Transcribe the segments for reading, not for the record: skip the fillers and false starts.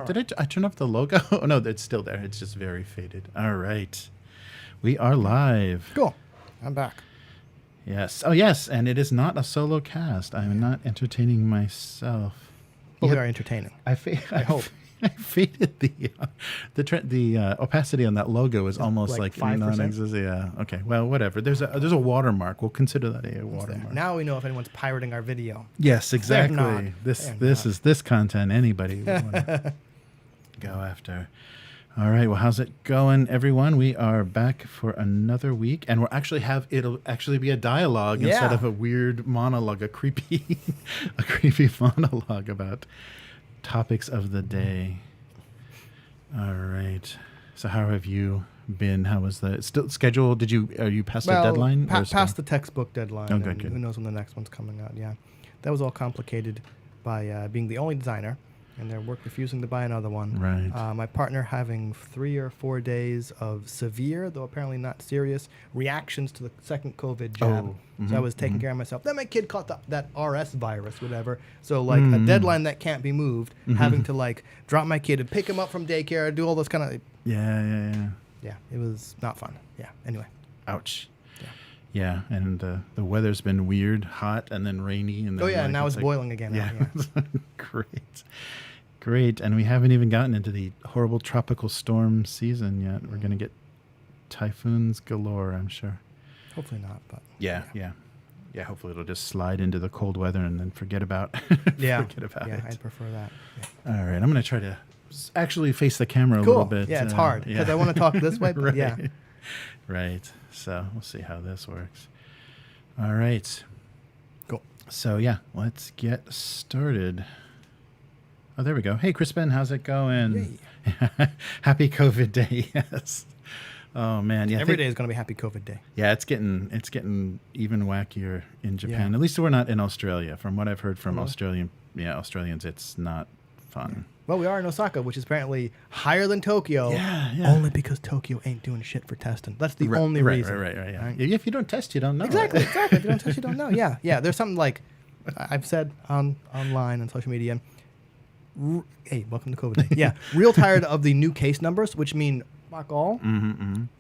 Did I turn off the logo? Oh, no, it's still there. It's just very faded. All right. We are live. Cool. I'm back. Yes. Oh, yes. And it is not a solo cast. I'm not entertaining myself. But we are entertaining. I hope. I faded the opacity on that logo is almost like 5%. Yeah. Okay. Well, whatever. There's a watermark. We'll consider that a watermark. Now we know if anyone's pirating our video. Yes, exactly. This content anybody would want to go after. All right. Well, how's it going, everyone? We are back for another week, and it'll actually be a dialogue instead of a weird monologue, a creepy monologue about topics of the day. All right. So how have you been? How was the schedule? Are you past the deadline? Past the textbook deadline. Oh, good. Who knows when the next one's coming out? Yeah, that was all complicated by being the only designer and their work refusing to buy another one. Right. My partner having 3 or 4 days of severe, though apparently not serious, reactions to the second COVID jab. So I was taking care of myself. Then my kid caught that RS virus, whatever. So a deadline that can't be moved, having to drop my kid and pick him up from daycare, do all those kind of... Yeah, it was not fun. Yeah, anyway. Ouch. Yeah, and the weather's been weird, hot, and then rainy. And then and now it's boiling again. Yeah. Great. And we haven't even gotten into the horrible tropical storm season yet. We're going to get typhoons galore, I'm sure. Hopefully not, but... Yeah, hopefully it'll just slide into the cold weather and then forget about it. Yeah, I'd prefer that. Yeah. All right, I'm going to try to actually face the camera a little bit. Yeah, it's hard because I want to talk this way, but right. Right. So we'll see how this works. All right. Cool. So let's get started. Oh, there we go. Hey, Crispin, how's it going? Happy COVID Day. Yes. Oh man, every day is going to be Happy COVID Day. Yeah, it's getting even wackier in Japan. At least we're not in Australia. From what I've heard from Australians, it's not fun. Yeah. Well, we are in Osaka, which is apparently higher than Tokyo. Yeah. Only because Tokyo ain't doing shit for testing. That's the only reason. Right. Yeah. If you don't test, you don't know. Exactly. If you don't test, you don't know. Yeah. There's something like I've said online on social media. Hey, welcome to COVID Day. Yeah, real tired of the new case numbers, which mean fuck all.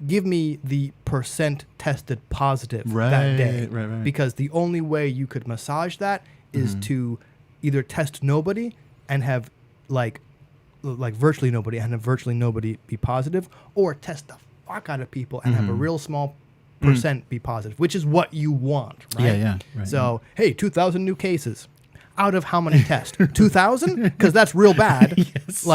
Give me the % tested positive that day. Right. Because the only way you could massage that is to either test nobody and have like virtually nobody and have virtually nobody be positive, or test the fuck out of people and have a real small % be positive, which is what you want, right? Yeah. Right, so, hey, 2,000 new cases. Out of how many tests? 2,000? Because that's real bad. Yes.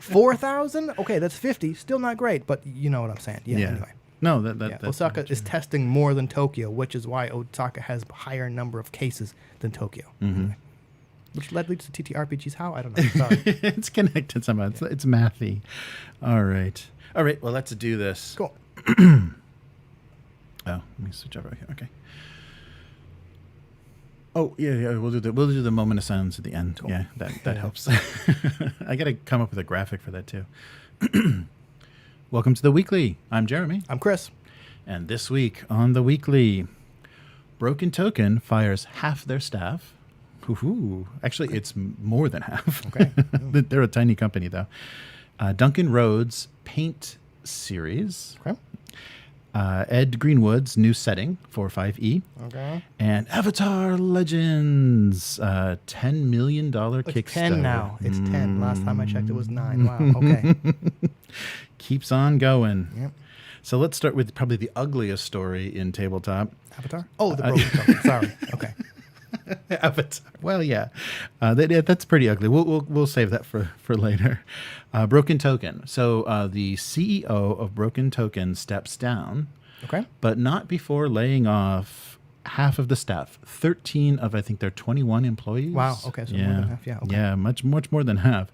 4,000? Okay, that's 50. Still not great, but you know what I'm saying. Yeah. Anyway. No, that's Osaka is testing more than Tokyo, which is why Osaka has a higher number of cases than Tokyo. Anyway. Which leads to TTRPGs. How? I don't know. Sorry. It's connected somehow. It's mathy. All right. Well, let's do this. Cool. Let me switch over here. Okay. Oh, yeah. We'll do the moment of silence at the end. Cool. Yeah, that helps. I got to come up with a graphic for that too. Welcome to the Weekly. I'm Jeremy. I'm Chris. And this week on the Weekly, Broken Token fires half their staff. Ooh. Actually, it's more than half. Okay. They're a tiny company, though. Duncan Rhodes Paint Series. Okay. Ed Greenwood's new setting, 4.5e. Okay. And Avatar Legends, $10 million Kickstarter. It's 10 now. It's 10. Last time I checked, it was 9. Wow. Okay. Keeps on going. Yep. So let's start with probably the ugliest story in tabletop. Avatar? Oh, the broken token. Sorry. Okay. Avatar. Well, yeah, that's pretty ugly. We'll save that for later. Broken Token. So the CEO of Broken Token steps down. Okay. But not before laying off half of the staff. 13 of, I think, their 21 employees. Wow. Okay. So more than half. Yeah. Okay. Yeah. Much more than half.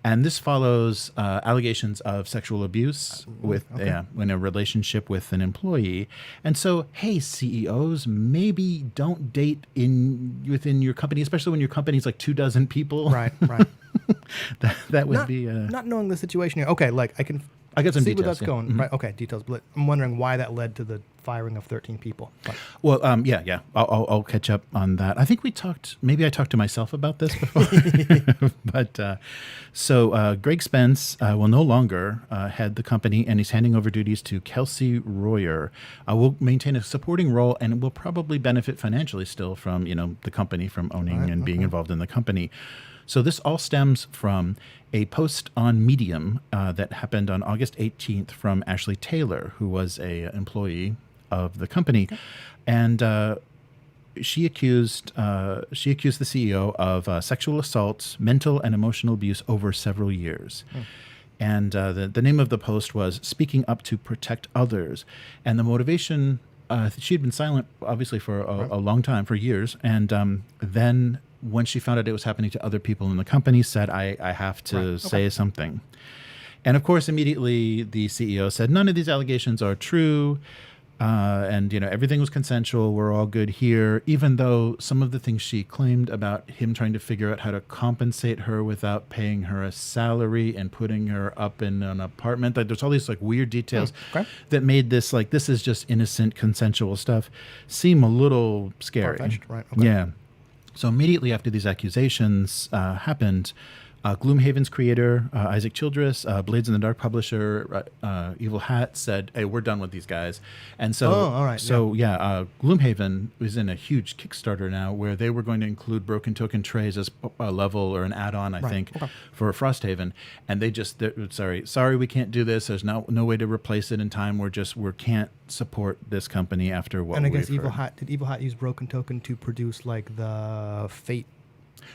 And this follows allegations of sexual abuse in a relationship with an employee. And so, hey, CEOs, maybe don't date within your company, especially when your company's like 24 people. Right. that would be not knowing the situation here. Okay, I got some see details. where that's going. Mhm. Right. Okay. Details. But I'm wondering why that led to the firing of 13 people. But Well, yeah. I'll catch up on that. I think maybe I talked to myself about this before. But so Greg Spence will no longer head the company, and he's handing over duties to Kelsey Royer. Will maintain a supporting role and will probably benefit financially still from, the company, from owning and being involved in the company. So this all stems from a post on Medium that happened on August 18th from Ashley Taylor, who was a employee of the company, and she accused the CEO of sexual assault, mental and emotional abuse over several years. And the name of the post was "Speaking Up to Protect Others," and the motivation. She had been silent, obviously, for a long time, for years, and then when she found out it was happening to other people in the company, said, "I have to say something." And of course, immediately the CEO said, "None of these allegations are true. And everything was consensual. We're all good here." Even though some of the things she claimed about him trying to figure out how to compensate her without paying her a salary and putting her up in an apartment, there's all these weird details that made this this is just innocent consensual stuff seem a little scary. Far-fetched, right? Okay. Yeah. So immediately after these accusations happened, Gloomhaven's creator, Isaac Childress, Blades in the Dark publisher, Evil Hat said, "Hey, we're done with these guys." And so, Gloomhaven is in a huge Kickstarter now where they were going to include Broken Token trays as a level or an add-on, I think, for Frosthaven. And they just, sorry, we can't do this. There's no way to replace it in time. We can't support this company after what we've heard. And I guess did Evil Hat use Broken Token to produce the Fate?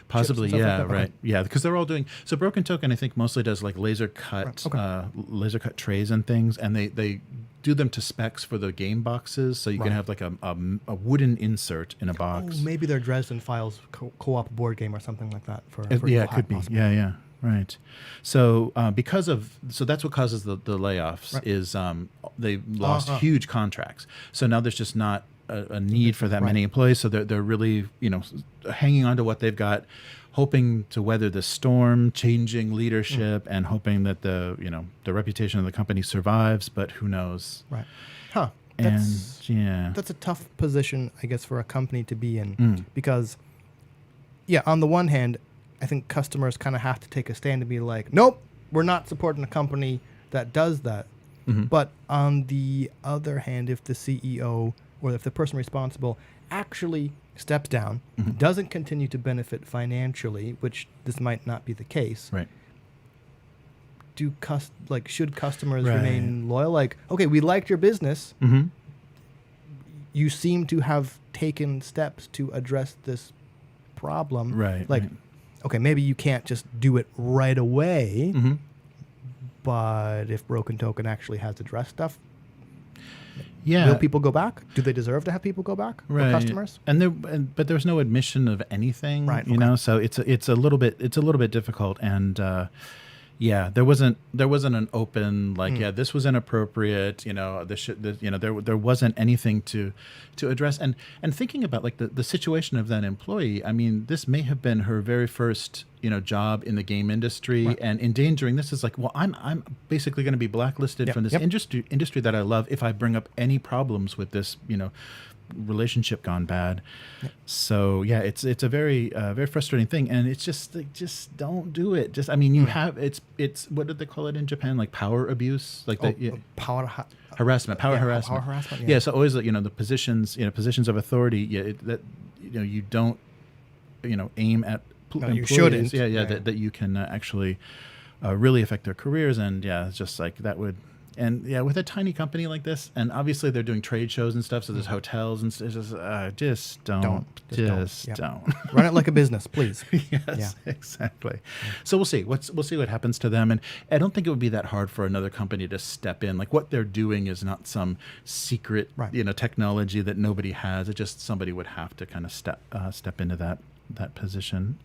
Possibly, yeah, like right, yeah, because they're all doing. So Broken Token, I think, mostly does laser cut trays and things, and they do them to specs for the game boxes, so you can have a wooden insert in a box. Oh, maybe they're Dresden Files co-op board game or something like that. For yeah, it could be. Possibly. Yeah, right. So that's what causes the layoffs is they lost huge contracts. So now there's just not a need for that many employees, so they're really hanging on to what they've got, hoping to weather the storm, changing leadership, and hoping that the reputation of the company survives. But who knows? Right. Huh. That's a tough position, I guess, for a company to be in because, on the one hand, I think customers kind of have to take a stand and be like, nope, we're not supporting a company that does that. But on the other hand, if the CEO or if the person responsible actually steps down, doesn't continue to benefit financially, which this might not be the case, right? Should customers remain loyal? Okay, we liked your business. You seem to have taken steps to address this problem, right? Okay, maybe you can't just do it right away, but if Broken Token actually has addressed stuff, will people go back? Do they deserve to have people go back? Or customers? But there's no admission of anything, right? So it's a little bit difficult, and there wasn't an open this was inappropriate. There wasn't anything to address, and thinking about the situation of that employee. I mean, this may have been her very first job in the game industry, and endangering this is I'm basically going to be blacklisted from this industry that I love if I bring up any problems with this relationship gone bad. So it's a very very frustrating thing, and it's just don't do it. You have it's what did they call it in Japan, power abuse, power harassment, harassment. So always the positions of authority, you don't aim at employees, you shouldn't. That you can actually really affect their careers, and it's just that would. And with a tiny company like this, and obviously they're doing trade shows and stuff, so there's hotels and just don't. Run it like a business, please. Yes, exactly. So we'll see. We'll see what happens to them, and I don't think it would be that hard for another company to step in. What they're doing is not some secret, technology that nobody has. It just somebody would have to kind of step into that position.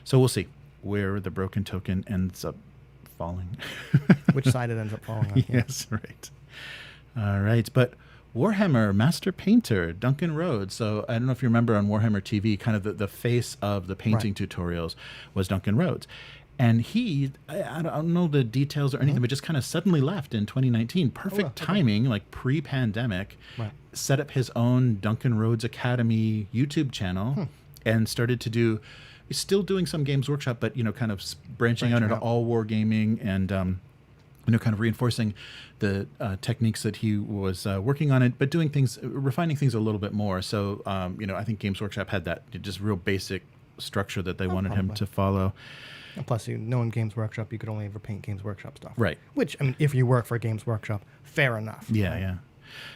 So we'll see where the Broken Token ends up falling. Which side it ends up falling on. Yes, right. All right. But Warhammer master painter Duncan Rhodes. So I don't know if you remember on Warhammer TV, kind of the face of the painting tutorials was Duncan Rhodes. And I don't know the details or anything, but just kind of suddenly left in 2019. Perfect timing, like pre-pandemic. Right. Set up his own Duncan Rhodes Academy YouTube channel and started to do. He's still doing some Games Workshop, but kind of branching out into all wargaming and kind of reinforcing the techniques that he was working on it, but doing things, refining things a little bit more. So I think Games Workshop had that just real basic structure that they wanted him to follow. And plus, knowing Games Workshop, you could only ever paint Games Workshop stuff. Right. Which, I mean, if you work for Games Workshop, fair enough. Yeah, right?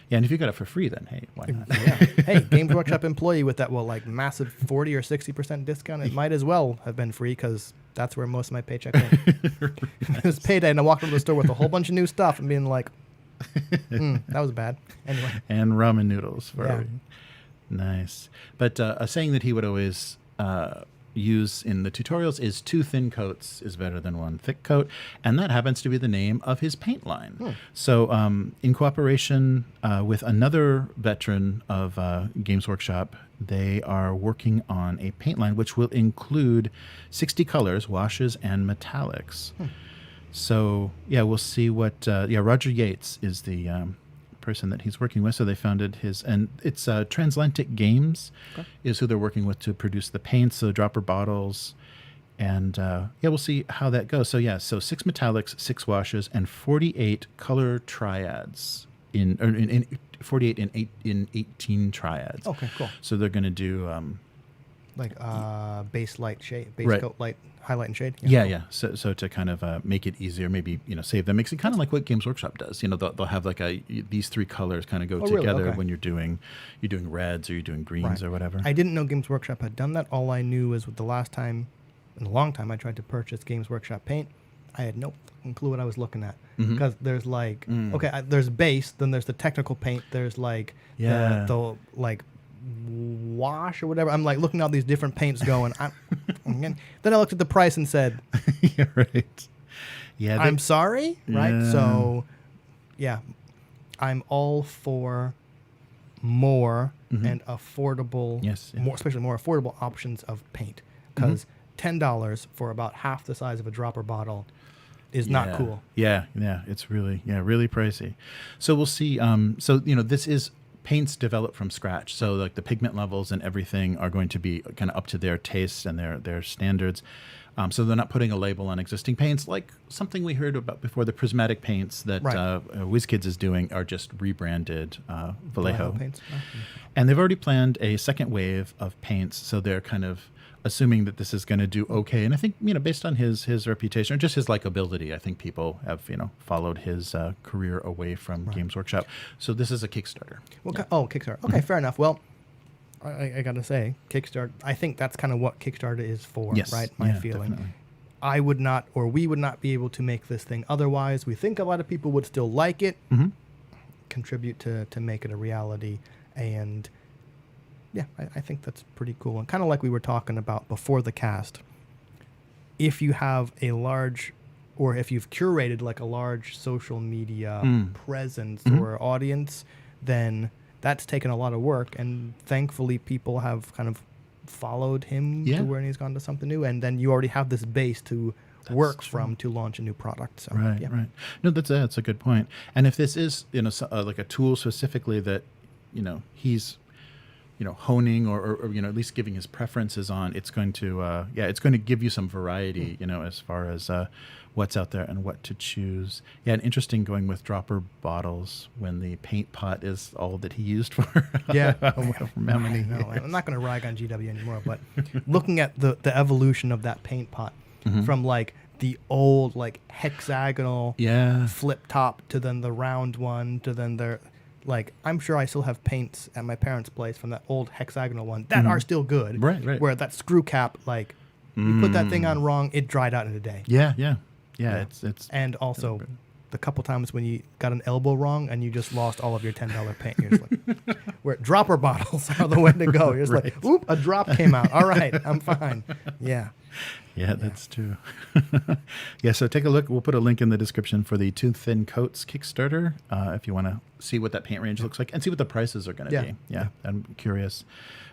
Yeah, and if you got it for free, then hey, why not? Yeah. Hey, Games Workshop employee with that massive 40 or 60% discount, it might as well have been free because that's where most of my paycheck went. It was payday, and I walked into the store with a whole bunch of new stuff and being like, that was bad. Anyway. And ramen noodles for nice. But a saying that he would always use in the tutorials is 2 thin coats is better than 1 thick coat, and that happens to be the name of his paint line. So in cooperation with another veteran of Games Workshop, they are working on a paint line which will include 60 colors, washes, and metallics. So we'll see what Roger Yates is the person that he's working with. So they founded and it's Transatlantic Games is who they're working with to produce the paints, so dropper bottles, and we'll see how that goes. So 6 metallics, 6 washes, and 48 color triads in 48 in 18 triads. Okay, cool. So they're going to do base light shade, coat light, highlight and shade. Yeah. So to kind of make it easier, maybe save them, makes it kind of like what Games Workshop does. They'll have these 3 colors kind of go together. Really? Okay. When you're doing reds or you're doing greens or whatever. I didn't know Games Workshop had done that. All I knew is with the last time, in a long time, I tried to purchase Games Workshop paint. I had no clue what I was looking at because there's there's base, then there's the technical paint, there's the wash or whatever. I'm looking at all these different paints going. Then I looked at the price and said, "Yeah, right. Yeah, I'm sorry, right?" So, I'm all for more and affordable, especially more affordable options of paint because $10 for about half the size of a dropper bottle is not cool. Yeah, it's really pricey. So we'll see. This is paints developed from scratch. So the pigment levels and everything are going to be kind of up to their tastes and their standards. So they're not putting a label on existing paints like something we heard about before. The prismatic paints that WizKids is doing are just rebranded Vallejo paints. And they've already planned a second wave of paints. So they're kind of assuming that this is going to do okay. And I think, based on his reputation or just his likability, I think people have, followed his career away from Games Workshop. So this is a Kickstarter. Kickstarter. Okay, fair enough. Well, I got to say, Kickstarter, I think that's kind of what Kickstarter is for, right? My feeling. Definitely. I would not, or we would not be able to make this thing otherwise. We think a lot of people would still like it, contribute to make it a reality, and I think that's pretty cool. And kind of like we were talking about before the cast, if you have a large, or if you've curated a large social media presence or audience, then that's taken a lot of work. And thankfully, people have kind of followed him to where he's gone to something new. And then you already have this base to work from to launch a new product. So, right. No, that's a good point. And if this is, like a tool specifically that, he's honing or at least giving his preferences on, it's going to it's going to give you some variety, as far as what's out there and what to choose. Yeah, and interesting going with dropper bottles when the paint pot is all that he used for. I'm not going to rag on GW anymore, but looking at the evolution of that paint pot from the old hexagonal flip top to then the round one to then the I'm sure I still have paints at my parents' place from that old hexagonal one that are still good. Right. Where that screw cap, you put that thing on wrong, it dried out in a day. Yeah. It's and also the couple times when you got an elbow wrong and you just lost all of your $10 paint. You're just where dropper bottles are the way to go. You're just oop, a drop came out. All right, I'm fine. Yeah. Yeah, that's true. Yeah, so take a look. We'll put a link in the description for the Too Thin Coats Kickstarter if you want to see what that paint range looks like and see what the prices are going to be. Yeah, I'm curious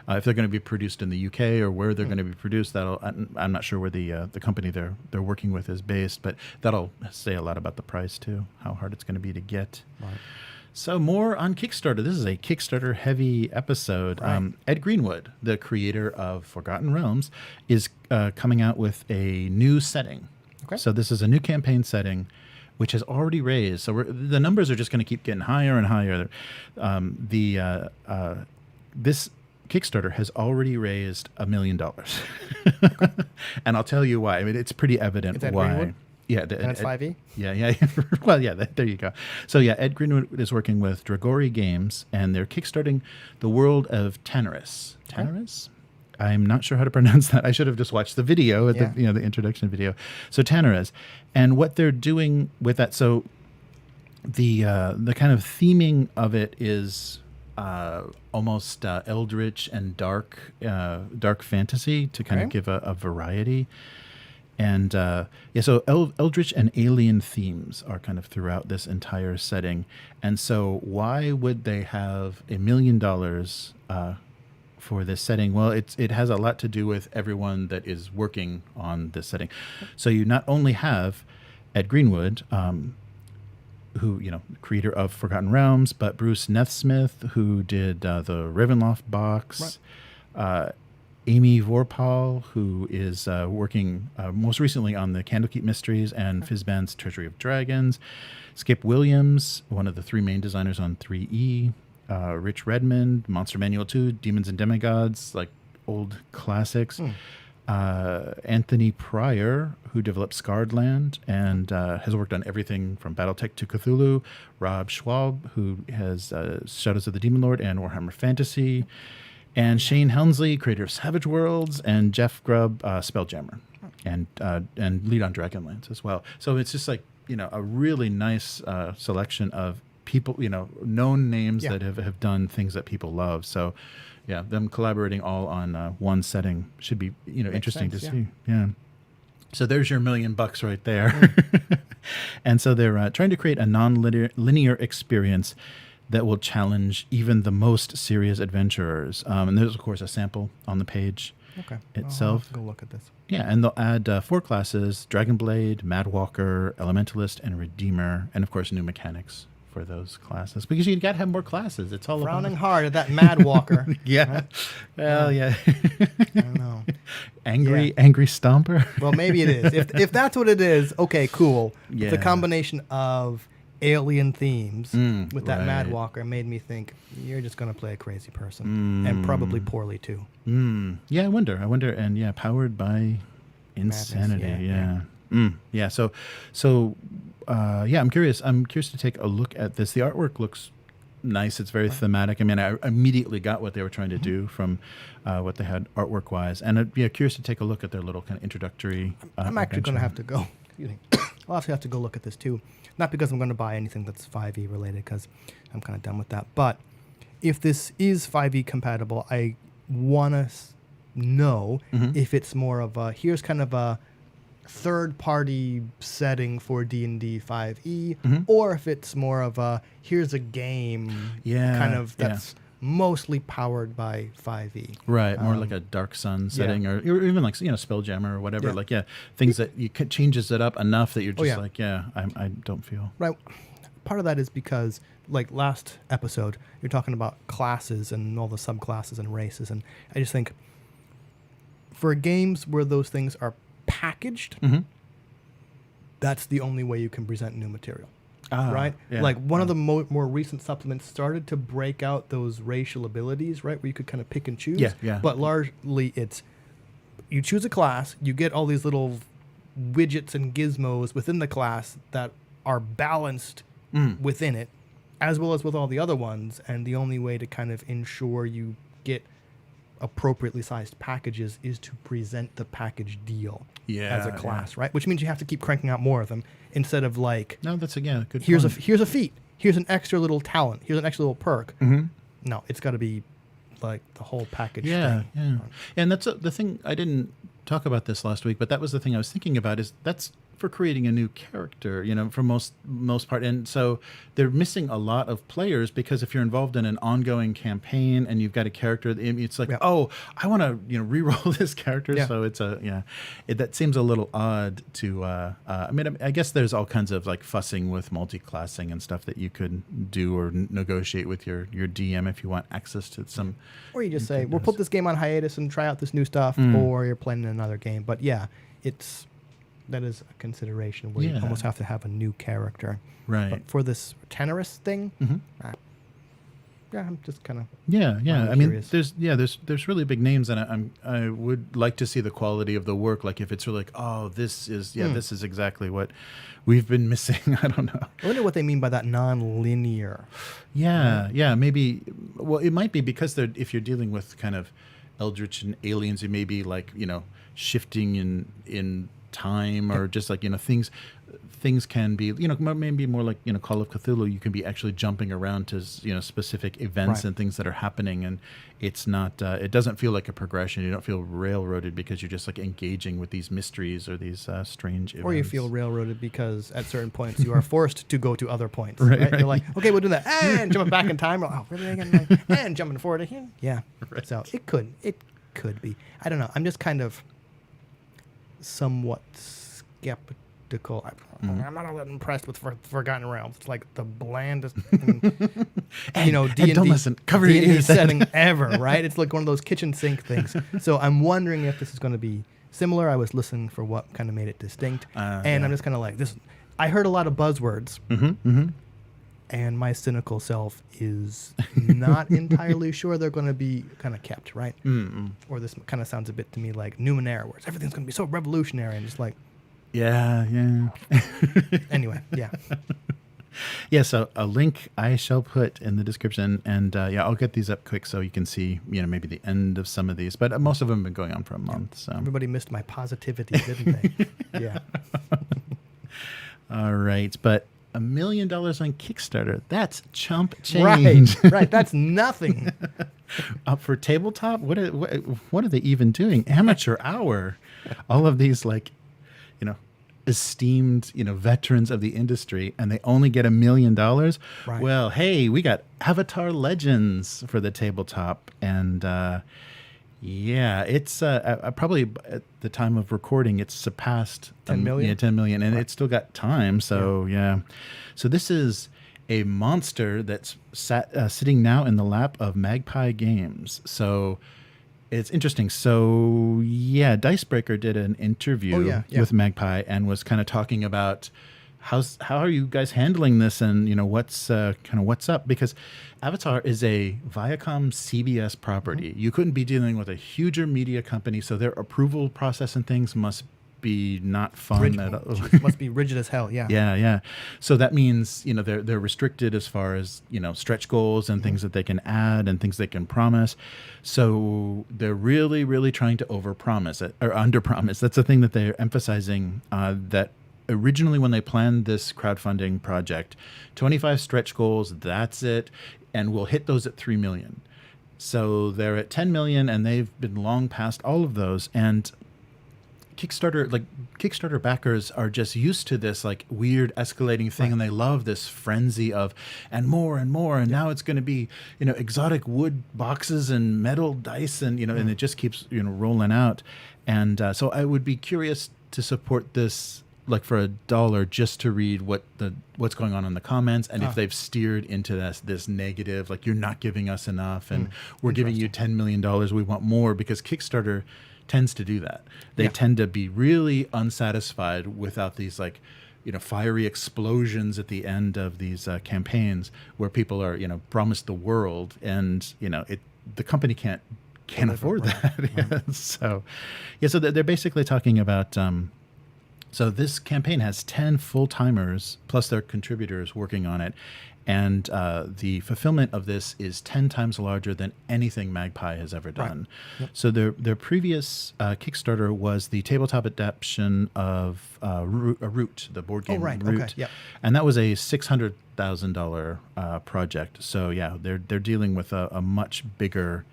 if they're going to be produced in the UK or where they're going to be produced. I'm not sure where the company they're working with is based, but that'll say a lot about the price too, how hard it's going to be to get. Right. So more on Kickstarter. This is a Kickstarter-heavy episode. Right. Ed Greenwood, the creator of Forgotten Realms, is coming out with a new setting. Okay. So this is a new campaign setting, which has already raised. So the numbers are just going to keep getting higher and higher. This Kickstarter has already raised $1 million, and I'll tell you why. I mean, it's pretty evident why. Greenwood? Yeah, and it's 5e? Yeah. Well, yeah, there you go. So, yeah, Ed Greenwood is working with Magpie Games, and they're kickstarting the world of Tanares. Tanares? I'm not sure how to pronounce that. I should have just watched the video, the introduction video. So, Tanares. And what they're doing with that, so the kind of theming of it is almost eldritch and dark fantasy to kind of give a variety. And so eldritch and alien themes are kind of throughout this entire setting. And so why would they have $1 million for this setting? Well, it has a lot to do with everyone that is working on this setting. So you not only have Ed Greenwood, who, creator of Forgotten Realms, but Bruce Nethsmith, who did the Ravenloft box, right. Amy Vorpal, who is working most recently on the Candlekeep Mysteries and Fizban's Treasury of Dragons. Skip Williams, one of the three main designers on 3E. Rich Redmond, Monster Manual 2, Demons and Demigods, like old classics. Anthony Pryor, who developed Scarred Land and has worked on everything from Battletech to Cthulhu. Rob Schwab, who has Shadows of the Demon Lord and Warhammer Fantasy. And Shane Helmsley, creator of Savage Worlds, and Jeff Grubb, Spelljammer, and lead on Dragonlance as well. So it's just like, a really nice selection of people, known names that have done things that people love. So, yeah, them collaborating all on one setting should be, interesting to see. Yeah. So there's your $1 million right there. And so they're trying to create a non-linear experience that will challenge even the most serious adventurers. And there's, of course, a sample on the page itself. I'll have to go look at this. Yeah, and they'll add 4 classes, Dragonblade, Madwalker, Elementalist, and Redeemer, and, of course, new mechanics for those classes. Because you got to have more classes. It's all frowning hard at that Madwalker. Yeah. Right? Well, yeah. I don't know. Angry Stomper? Well, maybe it is. If that's what it is, okay, cool. Yeah. The combination of alien themes with that Madwalker made me think you're just going to play a crazy person and probably poorly too. Yeah, I wonder. And powered by insanity. Madness, So I'm curious. I'm curious to take a look at this. The artwork looks nice. It's very thematic. I mean, I immediately got what they were trying to do from what they had artwork wise, and I'd be curious to take a look at their little kind of introductory. I'm actually going to have to go. I'll actually have to go look at this too. Not because I'm going to buy anything that's 5e related, because I'm kind of done with that. But if this is 5e compatible, I want to know if it's more of a, here's kind of a third-party setting for D&D 5e, or if it's more of a, here's a game that's mostly powered by 5e. Right, more like a Dark Sun setting, or even like, Spelljammer or whatever. Like, things that you changes it up enough that you're just I don't feel. Right. Part of that is because, like last episode, you're talking about classes and all the subclasses and races, and I just think for games where those things are packaged, that's the only way you can present new material. Right? Yeah. Like one of the more recent supplements started to break out those racial abilities, right? Where you could kind of pick and choose. Yeah. But largely it's, you choose a class, you get all these little widgets and gizmos within the class that are balanced within it, as well as with all the other ones. And the only way to kind of ensure you get appropriately sized packages is to present the package deal as a class, right? Which means you have to keep cranking out more of them instead of like, no, that's again a good. Here's a feat. Here's an extra little talent. Here's an extra little perk. No, it's got to be like the whole package. Yeah. And that's the thing. I didn't talk about this last week, but that was the thing I was thinking about. Is that's for creating a new character, for most part, and so they're missing a lot of players because if you're involved in an ongoing campaign and you've got a character, it's like, oh, I want to re-roll this character. Yeah. So it's that seems a little odd to. I guess there's all kinds of like fussing with multi-classing and stuff that you could do or negotiate with your DM if you want access to some. Or you just say, we'll put this game on hiatus and try out this new stuff, or you're playing another game. But yeah, that is a consideration where you almost have to have a new character. Right. But for this Tanares thing, I'm just kind of there's really big names, and I would like to see the quality of the work. Like if it's really like, oh, this is exactly what we've been missing. I don't know. I wonder what they mean by that non-linear. Yeah, maybe. Well, it might be because if you're dealing with kind of eldritch and aliens, it may be like shifting in time or just like things can be maybe more like Call of Cthulhu. You can be actually jumping around to specific events and things that are happening, and it's not it doesn't feel like a progression. You don't feel railroaded because you're just like engaging with these mysteries or these strange events. Or you feel railroaded because at certain points you are forced to go to other points. Right? You're like, okay, we'll do that, and jumping back in time. Oh, really again? And jumping forward again. Yeah. Right. So it could be. I don't know. I'm just kind of somewhat skeptical. I'm not all that impressed with Forgotten Realms. It's like the blandest, D&D, don't listen. Cover your ears setting ever, right? It's like one of those kitchen sink things. So I'm wondering if this is going to be similar. I was listening for what kind of made it distinct, and I'm just kind of like this. I heard a lot of buzzwords, and my cynical self is not entirely sure they're going to be kind of kept, right? Or this kind of sounds a bit to me like Numenera, where everything's going to be so revolutionary and just like. Yeah. Anyway, yeah. Yeah, so a link I shall put in the description, and I'll get these up quick so you can see, maybe the end of some of these. But most of them have been going on for a month. So everybody missed my positivity, didn't they? Yeah. All right, but $1 million on Kickstarter—that's chump change. Right. That's nothing. Up for tabletop, what are they even doing? Amateur hour. All of these esteemed, veterans of the industry, and they only get $1 million. Right. Well, hey, we got Avatar Legends for the tabletop, and it's probably at the time of recording, it's surpassed 10 million. 10 million, and it's still got time. So so this is a monster that's sitting now in the lap of Magpie Games. So. It's interesting. So, Dicebreaker did an interview with Magpie and was kind of talking about how are you guys handling this, and what's up, because Avatar is a Viacom CBS property. You couldn't be dealing with a huger media company, so their approval process and things must be not fun at all. Must be rigid as hell. Yeah. So that means they're restricted as far as stretch goals and things that they can add and things they can promise. So they're really, really trying to overpromise it or underpromise. That's the thing that they're emphasizing. That originally, when they planned this crowdfunding project, 25 stretch goals. That's it, and we'll hit those at 3 million. So they're at 10 million, and they've been long past all of those. And Kickstarter backers are just used to this like weird escalating thing, and they love this frenzy of and more, and now it's going to be exotic wood boxes and metal dice, and and it just keeps rolling out. And so I would be curious to support this like for $1 just to read what's going on in the comments, and if they've steered into this negative, like you're not giving us enough, and we're giving you $10 million, we want more, because Kickstarter tends to do that. They tend to be really unsatisfied without these fiery explosions at the end of these campaigns where people are promised the world, and the company can't afford that. So they're basically talking about so this campaign has 10 full-timers plus their contributors working on it. And the fulfillment of this is 10 times larger than anything Magpie has ever done. Right. Yep. So their previous Kickstarter was the tabletop adaptation of Root, the board game Root. Okay. Yep. And that was a $600,000 project. So they're dealing with a much bigger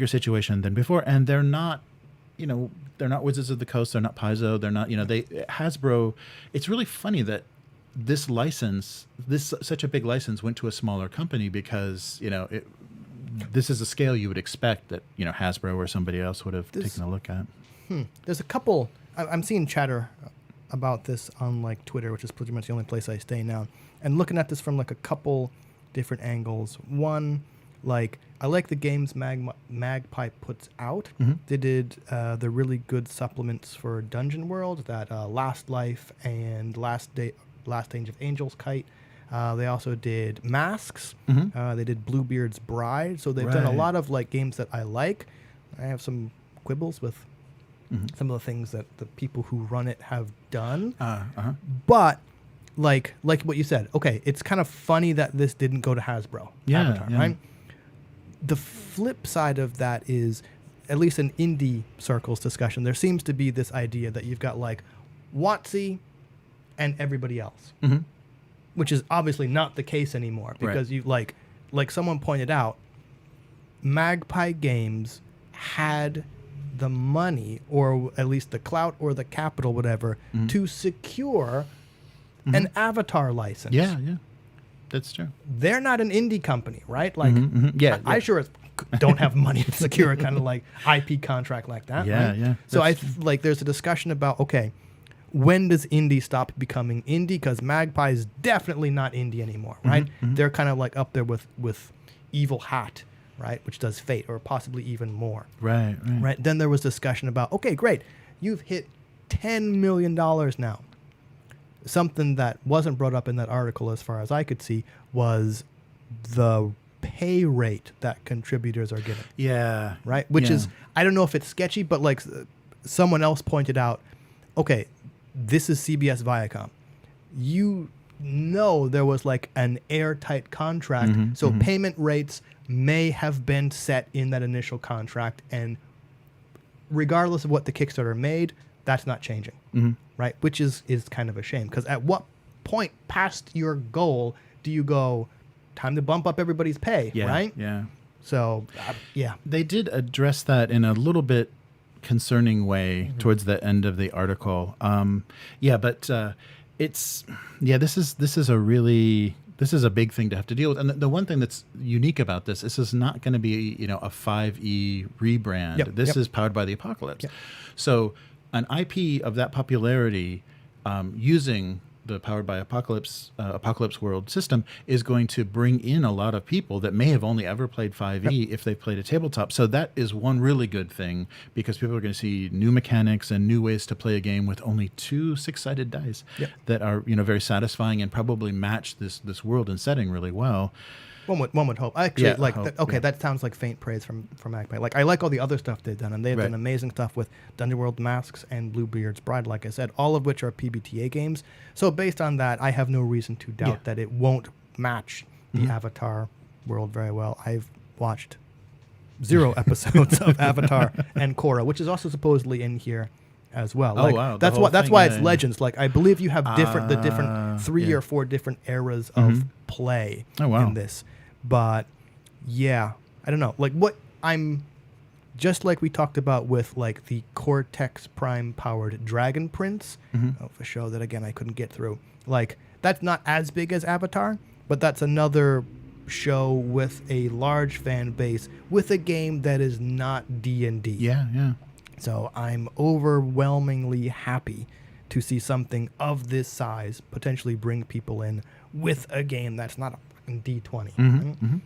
situation than before, and they're not they're not Wizards of the Coast, they're not Paizo, they're not, Hasbro. It's really funny that this such a big license went to a smaller company because, this is a scale you would expect that, Hasbro or somebody else would have taken a look at. There's a couple, I'm seeing chatter about this on like Twitter, which is pretty much the only place I stay now, and looking at this from like a couple different angles. One, like, I like the games Magpie puts out. Mm-hmm. They did the really good supplements for Dungeon World, that Last Life and Last Age of Angels Kite. They also did Masks. Mm-hmm. They did Bluebeard's Bride. So they've done a lot of like games that I like. I have some quibbles with some of the things that the people who run it have done. But like what you said, okay, it's kind of funny that this didn't go to Hasbro. Avatar, right? The flip side of that is, at least in indie circles discussion, there seems to be this idea that you've got like WotC and everybody else, which is obviously not the case anymore, because you like someone pointed out, Magpie Games had the money, or at least the clout or the capital, whatever, to secure an Avatar license. Yeah, that's true. They're not an indie company, right? Like, I sure as don't have money to secure a kind of like IP contract like that. Yeah, right? yeah. So there's a discussion about, okay, when does indie stop becoming indie? Because Magpie is definitely not indie anymore, right? They're kind of like up there with Evil Hat, right, which does Fate, or possibly even more. Right. Then there was discussion about, okay, great, you've hit $10 million now. Something that wasn't brought up in that article, as far as I could see, was the pay rate that contributors are getting. Yeah. Right? Which is, I don't know if it's sketchy, but like someone else pointed out, okay, this is CBS Viacom. There was like an airtight contract, so payment rates may have been set in that initial contract, and regardless of what the Kickstarter made, that's not changing, right? Which is kind of a shame, because at what point past your goal do you go, time to bump up everybody's pay, right? Yeah. So, They did address that in a little bit concerning way towards the end of the article. This is a big thing to have to deal with. And the one thing that's unique about this is not going to be, a 5e rebrand. This is Powered by the Apocalypse. So an IP of that popularity, using the Powered by Apocalypse World system, is going to bring in a lot of people that may have only ever played 5e if they've played a tabletop. So that is one really good thing, because people are going to see new mechanics and new ways to play a game with only 2 6-sided dice that are, very satisfying and probably match this world and setting really well. One would hope. Actually, that sounds like faint praise from Magpie. Like, I like all the other stuff they've done, and they've done amazing stuff with Dungeon World Masks and Bluebeard's Bride, like I said, all of which are PBTA games. So based on that, I have no reason to doubt that it won't match the Avatar world very well. I've watched 0 episodes of Avatar and Korra, which is also supposedly in here as well. Wow. That's why it's Legends. Like, I believe you have the different 3 or 4 different eras of play in this. But I don't know. Like, what I'm just like we talked about with like the Cortex Prime powered Dragon Prince of a show that, again, I couldn't get through. Like, that's not as big as Avatar, but that's another show with a large fan base with a game that is not D&D. Yeah. So I'm overwhelmingly happy to see something of this size potentially bring people in with a game that's not a fucking D20. Do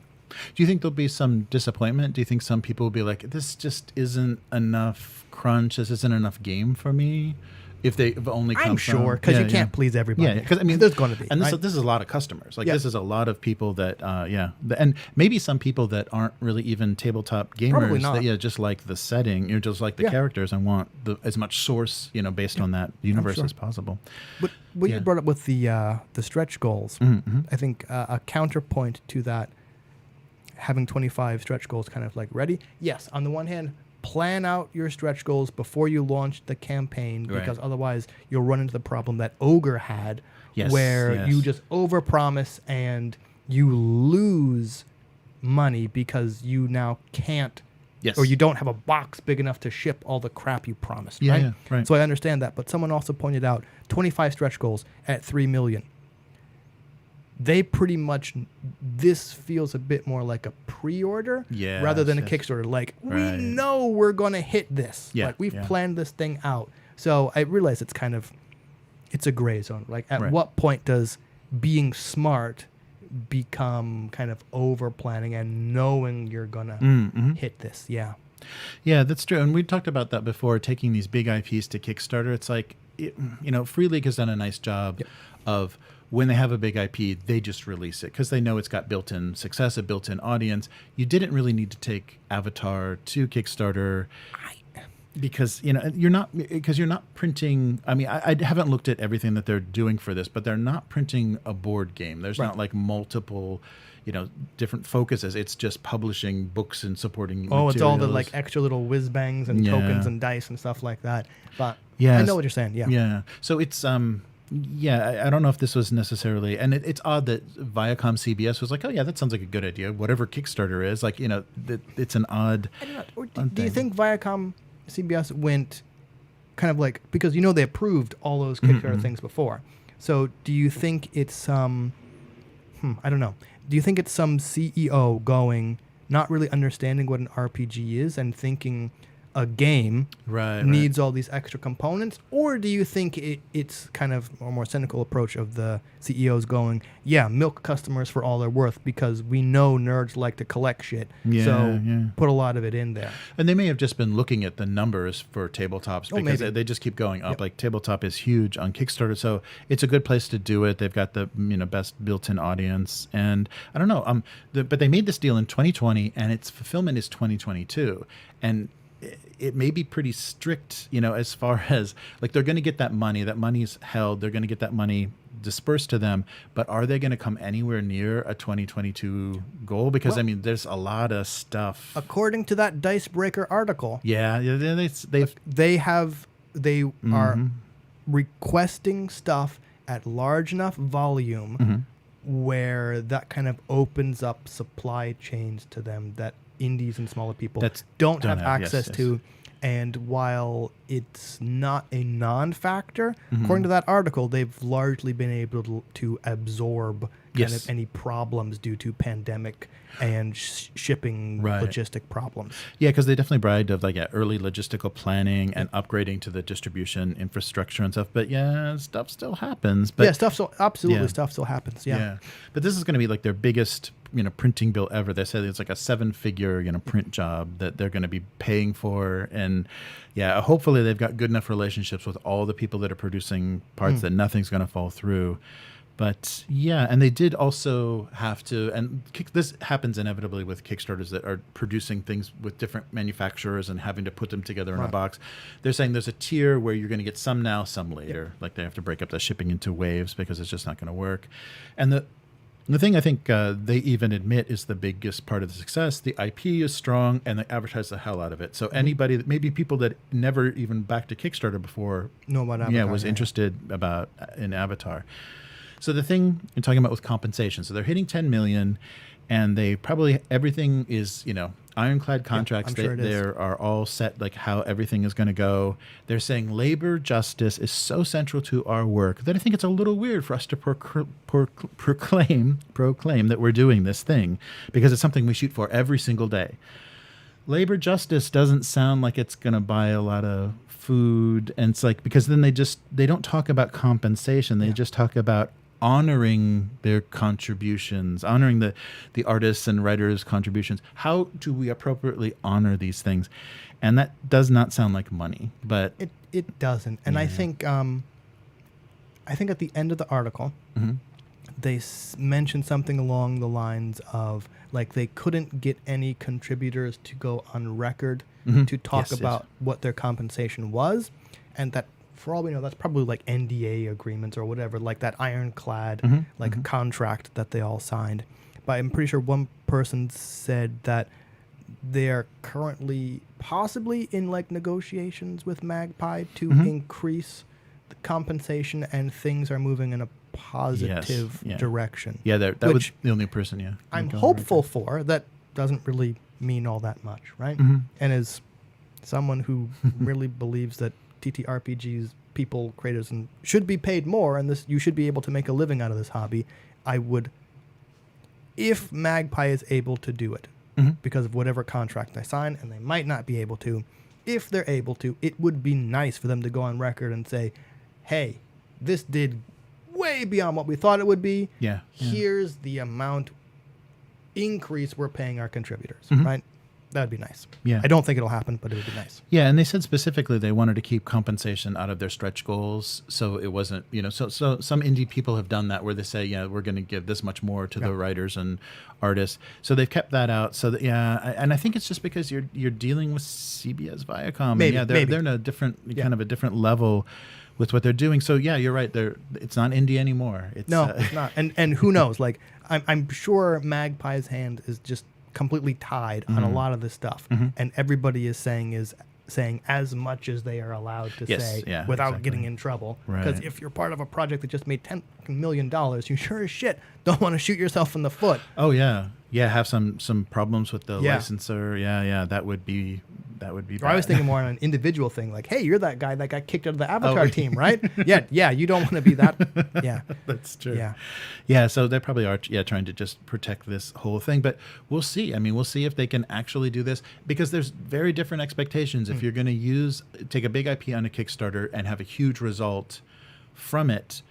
you think there'll be some disappointment? Do you think some people will be like, this just isn't enough crunch, this isn't enough game for me? If they've only come I'm sure, because you can't please everybody. Yeah, because there's going to be. And this is a lot of customers. Like, this is a lot of people that, and maybe some people that aren't really even tabletop gamers. Probably not. That, just like the setting, just like the characters, and want as much source, based on that universe as possible. But what you brought up with the stretch goals, I think a counterpoint to that, having 25 stretch goals kind of like ready. Yes, on the one hand, plan out your stretch goals before you launch the campaign, because otherwise you'll run into the problem that Ogre had, where you just overpromise and you lose money because you now can't Yes. Or you don't have a box big enough to ship all the crap you promised, Yeah, right? yeah, right. So I understand that. But someone also pointed out 25 stretch goals at 3 million. They pretty much, this feels a bit more like a pre-order rather than a Kickstarter. Like, we know we're going to hit this. Yeah, Like, we've planned this thing out. So I realize it's a gray zone. Like, at what point does being smart become kind of over planning and knowing you're going to hit this? Yeah. Yeah, that's true. And we talked about that before, taking these big IPs to Kickstarter. It's like, Free League has done a nice job of, when they have a big IP, they just release it because they know it's got built-in success, a built-in audience. You didn't really need to take Avatar to Kickstarter because you're not printing. I mean, I haven't looked at everything that they're doing for this, but they're not printing a board game. There's not like multiple, different focuses. It's just publishing books and supporting. Oh, materials. It's all the like extra little whiz bangs and tokens and dice and stuff like that. But I know what you're saying. Yeah. Yeah. So it's I don't know if this was necessarily, and it's odd that Viacom CBS was like, oh yeah, that sounds like a good idea. Whatever Kickstarter is, like, it's an odd. I don't know. Or do you think Viacom CBS went kind of like, because they approved all those Kickstarter things before. So do you think it's I don't know. Do you think it's some CEO going, not really understanding what an RPG is and thinking a game needs all these extra components? Or do you think it's kind of a more cynical approach of the CEOs going, milk customers for all they're worth because we know nerds like to collect shit, put a lot of it in there? And they may have just been looking at the numbers for tabletops because they just keep going up. Like, tabletop is huge on Kickstarter, so it's a good place to do it. They've got the best built-in audience, and I don't know. But they made this deal in 2020, and its fulfillment is 2022, and it may be pretty strict, as far as like they're going to get that money. That money's held. They're going to get that money dispersed to them. But are they going to come anywhere near a 2022 goal? Because there's a lot of stuff. According to that Dicebreaker article, they are requesting stuff at large enough volume where that kind of opens up supply chains to them that indies and smaller people don't have access to. And while it's not a non-factor, according to that article, they've largely been able to absorb kind of any problems due to pandemic and shipping logistic problems. Yeah, because they definitely bragged of early logistical planning and upgrading to the distribution infrastructure and stuff. But stuff still happens. But stuff still happens. Yeah. But this is going to be like their biggest printing bill ever. They said it's like a 7-figure print job that they're going to be paying for, and hopefully they've got good enough relationships with all the people that are producing parts that nothing's going to fall through. But and they did also have to, and this happens inevitably with Kickstarters that are producing things with different manufacturers and having to put them together in a box. They're saying there's a tier where you're going to get some now, some later. Like, they have to break up the shipping into waves because it's just not going to work. And the thing I think they even admit is the biggest part of the success, the IP is strong and they advertise the hell out of it. So anybody, maybe people that never even backed a Kickstarter before know about Avatar, was interested in Avatar. So the thing you're talking about with compensation, so they're hitting 10 million and they probably, everything is, ironclad contracts. I'm sure they are all set, like how everything is going to go. They're saying labor justice is so central to our work that I think it's a little weird for us to proclaim that we're doing this thing, because it's something we shoot for every single day. Labor justice doesn't sound like it's going to buy a lot of food, and it's like, because then they don't talk about compensation. They just talk about honoring their contributions, honoring the artists and writers' contributions. How do we appropriately honor these things? And that does not sound like money, but it doesn't. And I think at the end of the article, they mentioned something along the lines of, like, they couldn't get any contributors to go on record to talk about what their compensation was, and that, for all we know, that's probably like NDA agreements or whatever, like that ironclad contract that they all signed. But I'm pretty sure one person said that they're currently possibly in like negotiations with Magpie to increase the compensation, and things are moving in a positive direction. Yeah, that was the only person. I'm hopeful for. That doesn't really mean all that much, right? Mm-hmm. And as someone who really believes that TTRPGs, people, creators, and should be paid more, and this you should be able to make a living out of this hobby, I would, if Magpie is able to do it, because of whatever contract they sign, and they might not be able to, if they're able to, it would be nice for them to go on record and say, hey, this did way beyond what we thought it would be. Yeah. Here's the amount increase we're paying our contributors, right? That would be nice. Yeah. I don't think it'll happen, but it would be nice. Yeah, and they said specifically they wanted to keep compensation out of their stretch goals, so it wasn't, so some indie people have done that where they say, yeah, we're going to give this much more to the writers and artists. So they've kept that out. So that, and I think it's just because you're dealing with CBS Viacom. Maybe, and they're in a different kind of a different level with what they're doing. So yeah, you're right. It's not indie anymore. It's not. And who knows? Like I'm sure Magpie's hand is just completely tied on a lot of this stuff, and everybody is saying as much as they are allowed to say without getting in trouble. Because if you're part of a project that just made $10 million, you sure as shit don't want to shoot yourself in the foot. Oh yeah, have some problems with the licensor. That would be bad. Or I was thinking more on an individual thing, like, hey, you're that guy that got kicked out of the Avatar team, right? Yeah, you don't want to be that. Yeah, that's true. Yeah. So they probably are trying to just protect this whole thing, but we'll see. I mean, we'll see if they can actually do this, because there's very different expectations. If you're going to take a big IP on a Kickstarter and have a huge result from it,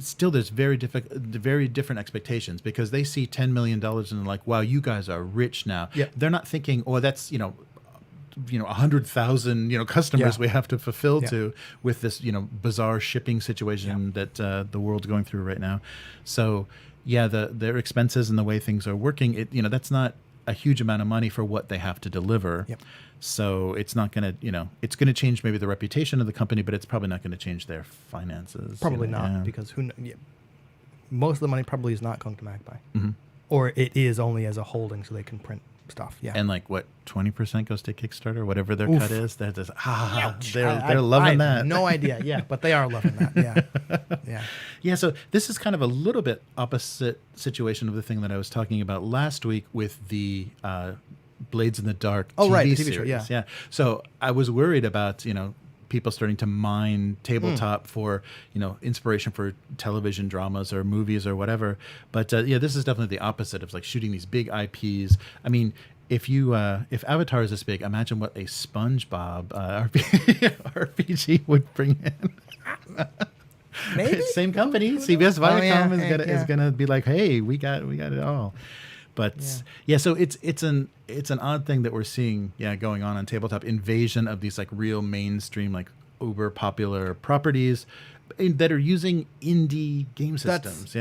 still there's very different expectations, because they see $10 million and they're like, wow, you guys are rich now. They're not thinking, oh, that's 100,000 customers we have to fulfill to with this bizarre shipping situation that the world's going through right now. So their expenses and the way things are working, that's not a huge amount of money for what they have to deliver. So it's not going to, it's going to change maybe the reputation of the company, but it's probably not going to change their finances. Probably not, because most of the money probably is not going to Magpie, or it is only as a holding so they can print stuff. And like what 20% goes to Kickstarter, whatever their cut is. They're just they're loving that. I have no idea. But they are loving that. Yeah. So this is kind of a little bit opposite situation of the thing that I was talking about last week with the Blades in the Dark TV series. Yeah. So I was worried about people starting to mine tabletop for inspiration for television dramas or movies or whatever. But this is definitely the opposite of like shooting these big IPs. I mean, if Avatar is this big, imagine what a SpongeBob RPG would bring in. Maybe same company, CBS Viacom is gonna be like, hey, we got it all. But so it's an odd thing that we're seeing going on tabletop, invasion of these like real mainstream like uber popular properties that are using indie game systems.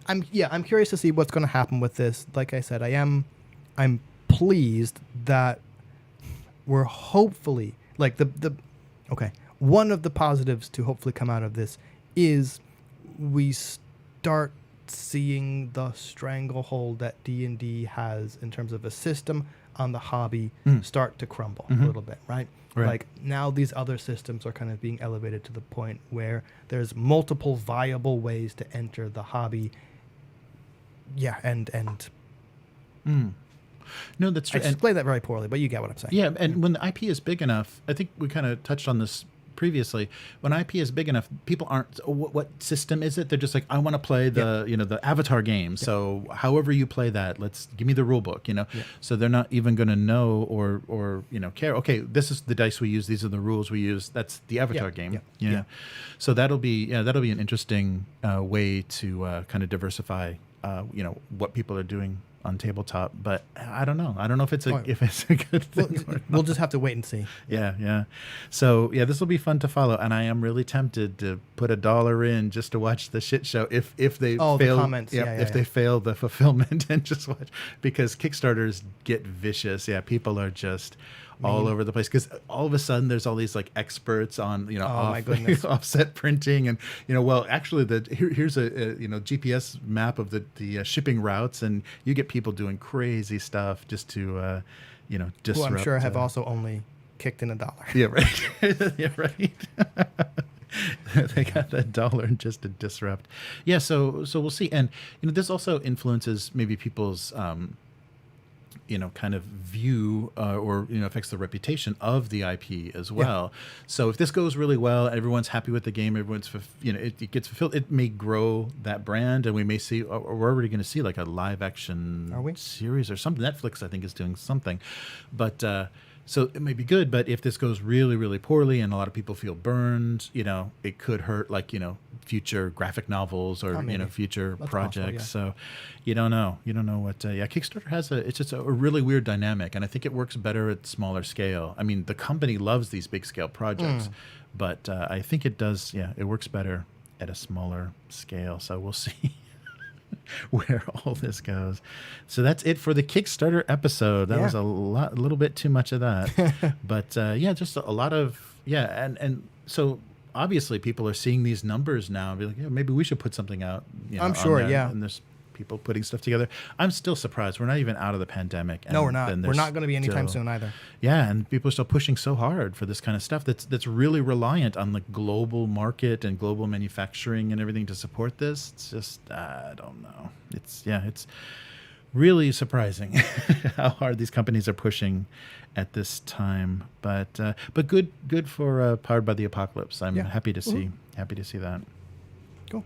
I'm curious to see what's going to happen with this. Like I said, I'm pleased that we're hopefully like one of the positives to hopefully come out of this is we start seeing the stranglehold that D&D has in terms of a system on the hobby start to crumble a little bit, right? Like now these other systems are kind of being elevated to the point where there's multiple viable ways to enter the hobby. No, that's true. I explained that very poorly, but you get what I'm saying. Yeah, and when the IP is big enough, I think we kind of touched on this previously. When IP is big enough, people aren't, what system is it? They're just like, I want to play the the Avatar game. So however you play that, give me the rule book. So they're not even going to know or care. Okay, this is the dice we use. These are the rules we use. That's the Avatar game. So that'll be an interesting way to kind of diversify what people are doing on tabletop, but I don't know if it's a good thing. We'll just have to wait and see. So this will be fun to follow, and I am really tempted to put $1 in just to watch the shit show if they fail. The comments. If they fail the fulfillment and just watch, because Kickstarters get vicious. People are just all over the place, because all of a sudden there's all these like experts on offset printing, and actually here's a GPS map of the shipping routes, and you get people doing crazy stuff just to disrupt. Who I'm sure have also only kicked in $1. They got that $1 just to disrupt. So we'll see. And this also influences maybe people's kind of view or affects the reputation of the IP as well. So if this goes really well, everyone's happy with the game, everyone's it gets fulfilled, it may grow that brand, and we may see, or we're already going to see like a live action series or something. Netflix, I think, is doing something, but so it may be good. But if this goes really, really poorly and a lot of people feel burned, it could hurt future graphic novels or future projects. So you don't know what. Kickstarter has it's just a really weird dynamic, and I think it works better at smaller scale. I mean, the company loves these big scale projects, but I think it does. Yeah, it works better at a smaller scale. So we'll see where all this goes. So that's it for the Kickstarter episode. That was a little bit too much of that, but just a lot of and so obviously people are seeing these numbers now and be like, maybe we should put something out. I'm sure, and there's people putting stuff together. I'm still surprised we're not even out of the pandemic. No, we're not. We're not going to be anytime soon either. Yeah, and people are still pushing so hard for this kind of stuff that's really reliant on the global market and global manufacturing and everything to support this. It's just I don't know. It's really surprising how hard these companies are pushing at this time. But good for Powered by the Apocalypse. I'm happy to see that. Cool.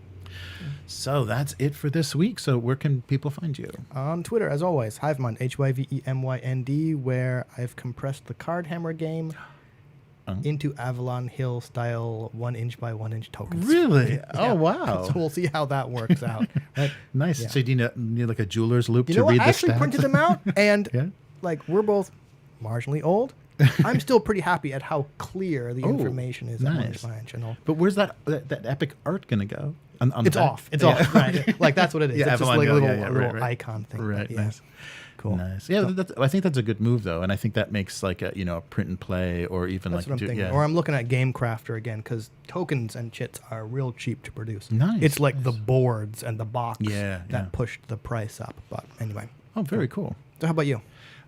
So that's it for this week. So where can people find you? On Twitter, as always, Hivemynd, HYVEMYND, where I've compressed the Card Hammer game into Avalon Hill style 1 inch by 1 inch tokens. Really? Oh, wow. So we'll see how that works out. Right? Nice. Yeah. So do you need like a jeweler's loop to read the stats? I actually printed them out, and we're both marginally old. I'm still pretty happy at how clear the information is at 1 inch by inch. But where's that epic art going to go? On it's off. It's off. Right. Like that's what it is. It's just like a little icon thing. Right. Nice. Cool. Nice. Yeah, I think that's a good move though, and I think that makes like a a print and play or even that's what I'm thinking. Yeah. Or I'm looking at Game Crafter again because tokens and chits are real cheap to produce. Nice. It's like the boards and the box that pushed the price up. But anyway. Oh, very cool. So how about you?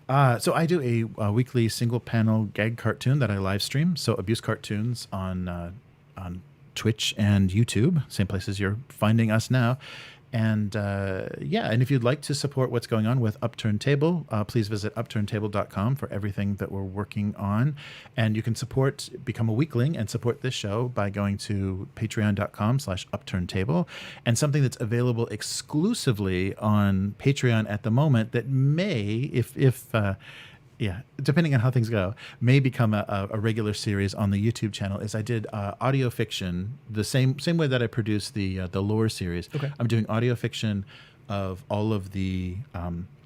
So I do a weekly single panel gag cartoon that I live stream. So Abuse Cartoons on Twitch and YouTube, same places you're finding us now. And and if you'd like to support what's going on with Upturned Table, please visit upturntable.com for everything that we're working on. And you can become a weakling and support this show by going to patreon.com/upturntable. And something that's available exclusively on Patreon at the moment that may, depending on how things go, may become a regular series on the YouTube channel is I did audio fiction the same way that I produced the lore series. Okay. I'm doing audio fiction of all of the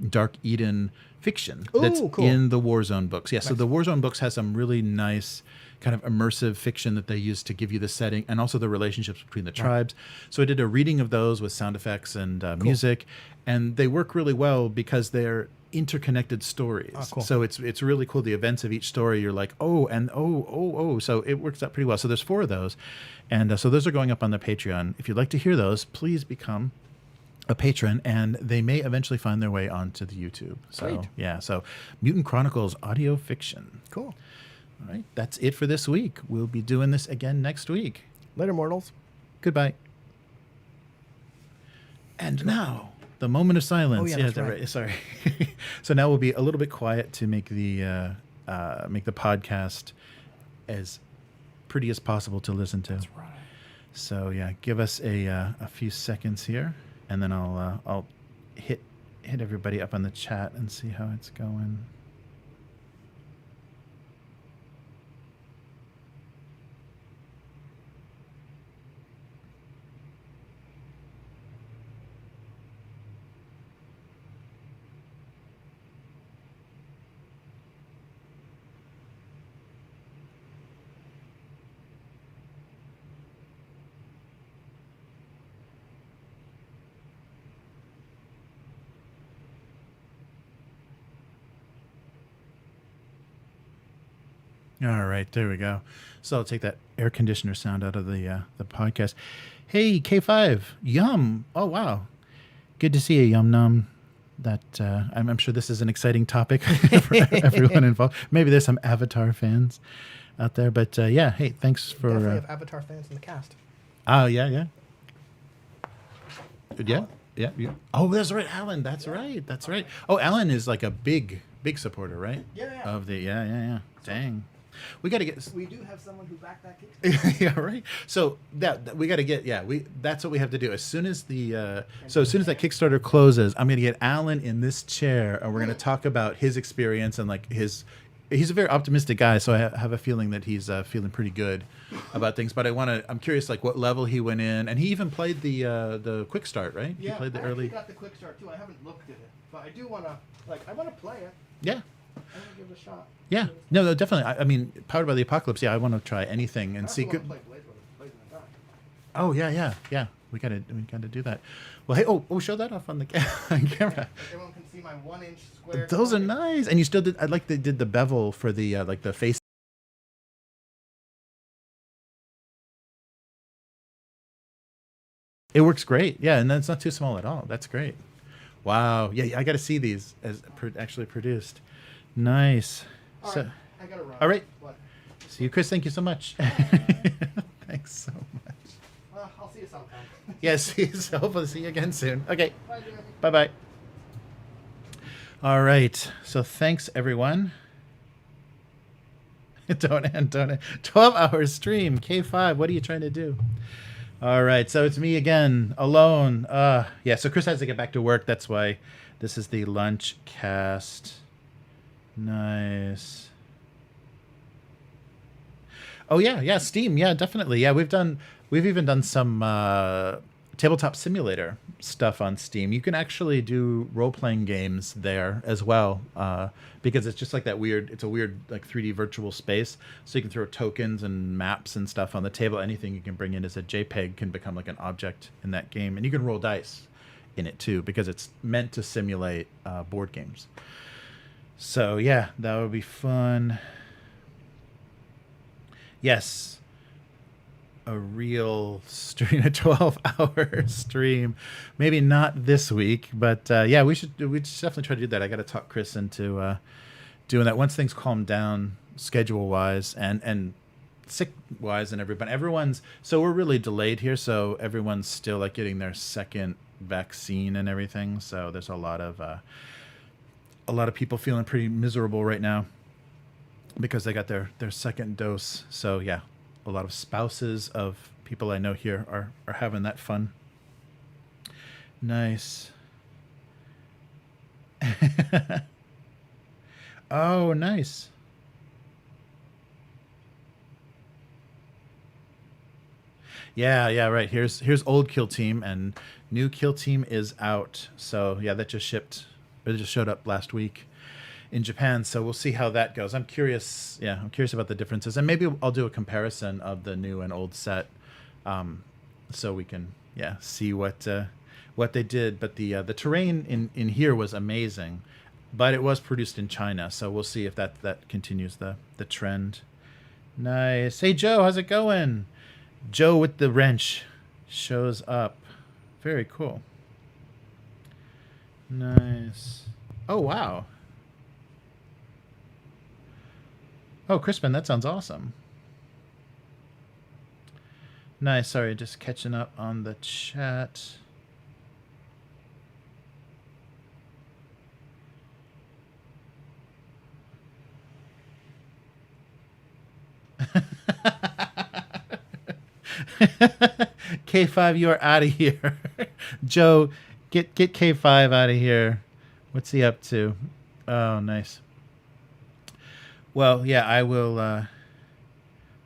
Dark Eden fiction that's in the Warzone books. Yeah, nice. So the Warzone books has some really nice kind of immersive fiction that they use to give you the setting and also the relationships between the tribes. So I did a reading of those with sound effects and music, and they work really well because they're interconnected stories. Oh, cool. So it's really cool. The events of each story, you're like, so it works out pretty well. So there's 4 of those, and so those are going up on the Patreon. If you'd like to hear those, please become a patron, and they may eventually find their way onto the YouTube. So Great. Yeah, so Mutant Chronicles audio fiction. Cool. All right, that's it for this week. We'll be doing this again next week. Later, mortals. Goodbye. And now, the moment of silence. Oh, yeah, that's right. Sorry. So now we'll be a little bit quiet to make the podcast as pretty as possible to listen to. That's right. So yeah, give us a few seconds here, and then I'll hit everybody up on the chat and see how it's going. All right, there we go. So I'll take that air conditioner sound out of the podcast. Hey, K5, Yum. Oh, wow. Good to see you, Yum Num. That I'm sure this is an exciting topic for everyone involved. Maybe there's some Avatar fans out there, but hey, thanks for... Definitely have Avatar fans in the cast. Oh, yeah. Yeah? Yeah. Oh, that's right, Alan. That's right. That's right. Oh, Alan is like a big supporter, right? Yeah. Of the yeah. Dang. We got to get. We do have someone who backed that Kickstarter. Yeah, right. So that we got to get. Yeah, that's what we have to do. As soon as the as soon as that Kickstarter closes, I'm gonna get Alan in this chair, and we're gonna talk about his experience and like his. He's a very optimistic guy, so I have a feeling that he's feeling pretty good about things. But I'm curious, like what level he went in, and he even played the quick start, right? Yeah, he played the I early. got the quick start too. I haven't looked at it, but I do want to. I want to play it. Yeah. I want to give it a shot. Yeah. No, definitely. I mean, Powered by the Apocalypse. Yeah, I want to try anything and see. Good. Play Blades in the Dark. Oh yeah. We gotta do that. Well, hey, show that off on the camera. Everyone can see my 1-inch square. Those are nice, and you still did. I like they did the bevel for the like the face. It works great. Yeah, and it's not too small at all. That's great. Wow. Yeah, I got to see these as actually produced. Nice. All right, I gotta run. All right. What? See you, Chris. Thank you so much. Thanks so much. I'll see you sometime. Yes. So hopefully see you again soon. Okay. Bye, Jeremy. Bye-bye. All right. So thanks, everyone. Don't end. 12-hour stream. K5, what are you trying to do? All right. So it's me again, alone. Yeah, so Chris has to get back to work. That's why this is the lunch cast. Nice. Oh, yeah. Steam. Yeah, definitely. Yeah, we've even done some tabletop simulator stuff on Steam. You can actually do role-playing games there as well, because it's just like that weird. It's a weird like 3D virtual space, so you can throw tokens and maps and stuff on the table. Anything you can bring in as a JPEG can become like an object in that game, and you can roll dice in it too because it's meant to simulate board games. So yeah, that would be fun. Yes. A real stream, a 12-hour stream. Maybe not this week, but yeah, we should definitely try to do that. I got to talk Chris into doing that once things calm down schedule-wise and sick-wise and everyone's so we're really delayed here, so everyone's still like getting their second vaccine and everything. So there's a lot of people feeling pretty miserable right now because they got their second dose. So yeah. A lot of spouses of people I know here are having that fun. Nice. Oh, nice. Yeah, right. Here's old Kill Team and new Kill Team is out. So yeah, that just shipped. It just showed up last week in Japan, so we'll see how that goes. I'm curious about the differences, and maybe I'll do a comparison of the new and old set, so we can see what they did. But the terrain in here was amazing, but it was produced in China, so we'll see if that continues the trend. Nice. Hey Joe, how's it going? Joe with the wrench shows up. Very cool. Nice. Oh wow. Oh, Crispin, that sounds awesome. Nice. Sorry, just catching up on the chat. K5, you are out of here. Joe, get K5 out of here. What's he up to? Oh, nice. Well, yeah, I will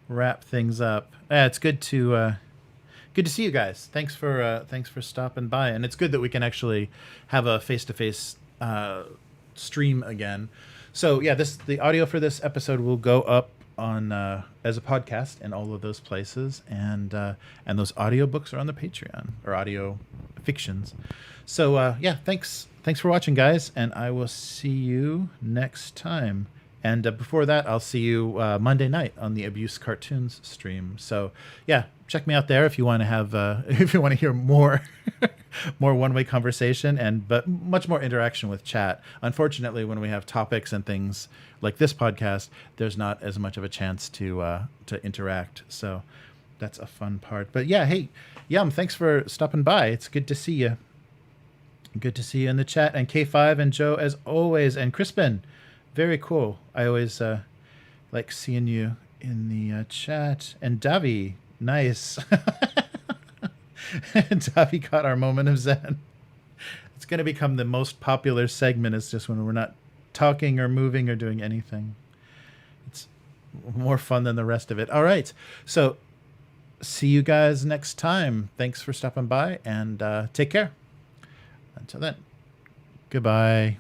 wrap things up. It's good to see you guys. Thanks for stopping by, and it's good that we can actually have a face-to-face stream again. So yeah, the audio for this episode will go up on as a podcast in all of those places, and those audiobooks are on the Patreon, or audio fictions. So yeah, thanks for watching, guys, and I will see you next time. And before that, I'll see you Monday night on the Abuse Cartoons stream. So yeah, check me out there if you want to have if you want to hear more more one-way conversation but much more interaction with chat. Unfortunately, when we have topics and things like this podcast, there's not as much of a chance to interact. So that's a fun part. But yeah, hey, Yum, thanks for stopping by. It's good to see you. Good to see you in the chat. And K5 and Joe, as always. And Crispin, very cool. I always like seeing you in the chat. And Davi, nice. Davi got our moment of Zen. It's going to become the most popular segment. It's just when we're not talking or moving or doing anything. It's more fun than the rest of it. All right. So see you guys next time. Thanks for stopping by, and take care. Until then, goodbye.